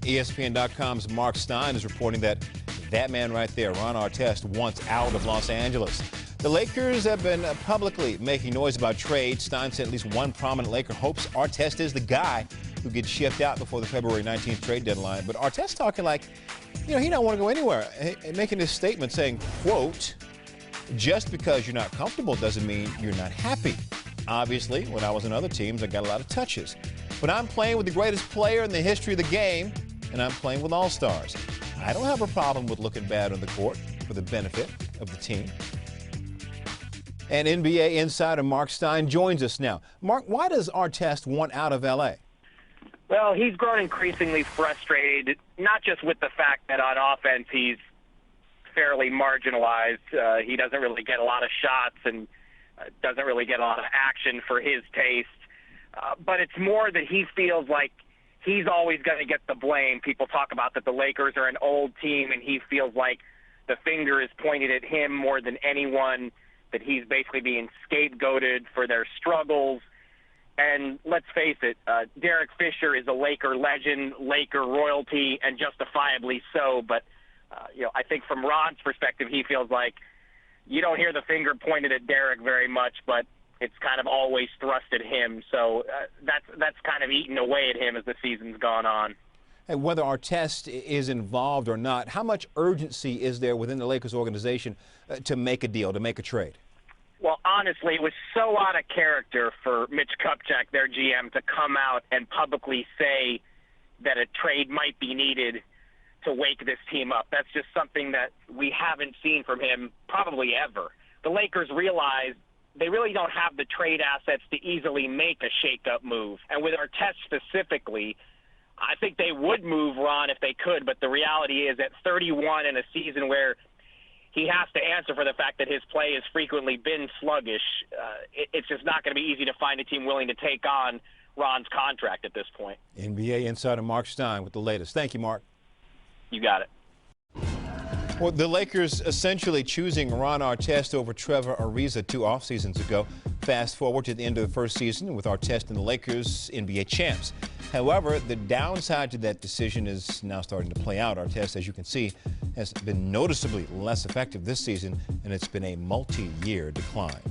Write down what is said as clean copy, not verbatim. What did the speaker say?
ESPN.com's Mark Stein is reporting that man right there, Ron Artest, wants out of Los Angeles. The Lakers have been publicly making noise about trade. Stein said at least one prominent Laker hopes Artest is the guy who gets shipped out before the February 19th trade deadline. But Artest talking like, he don't want to go anywhere, and making this statement saying, quote, just because you're not comfortable doesn't mean you're not happy. Obviously, when I was in other teams, I got a lot of touches. But I'm playing with the greatest player in the history of the game, and I'm playing with all-stars. I don't have a problem with looking bad on the court for the benefit of the team. And NBA insider Mark Stein joins us now. Mark, why does Artest want out of L.A.? Well, he's grown increasingly frustrated, not just with the fact that on offense he's fairly marginalized. He doesn't really get a lot of shots and doesn't really get a lot of action for his taste. But it's more that he feels like he's always going to get the blame. People talk about that the Lakers are an old team, and he feels like the finger is pointed at him more than anyone, that he's basically being scapegoated for their struggles. And let's face it, Derek Fisher is a Laker legend, Laker royalty, and justifiably so. But, I think from Ron's perspective, he feels like you don't hear the finger pointed at Derek very much, but it's kind of always thrust at him. So that's kind of eaten away at him as the season's gone on. And whether Artest is involved or not, how much urgency is there within the Lakers organization to make a deal, to make a trade? Well, honestly, it was so out of character for Mitch Kupchak, their GM, to come out and publicly say that a trade might be needed to wake this team up. That's just something that we haven't seen from him probably ever. The Lakers realize they really don't have the trade assets to easily make a shake-up move. And with Artest specifically, I think they would move Ron if they could, but the reality is at 31 in a season where he has to answer for the fact that his play has frequently been sluggish, it's just not going to be easy to find a team willing to take on Ron's contract at this point. NBA insider Mark Stein with the latest. Thank you, Mark. You got it. Well, the Lakers essentially choosing Ron Artest over Trevor Ariza 2 off seasons ago. Fast forward to the end of the first season with Artest and the Lakers NBA champs. However, the downside to that decision is now starting to play out. Artest, as you can see, has been noticeably less effective this season, and it's been a multi-year decline.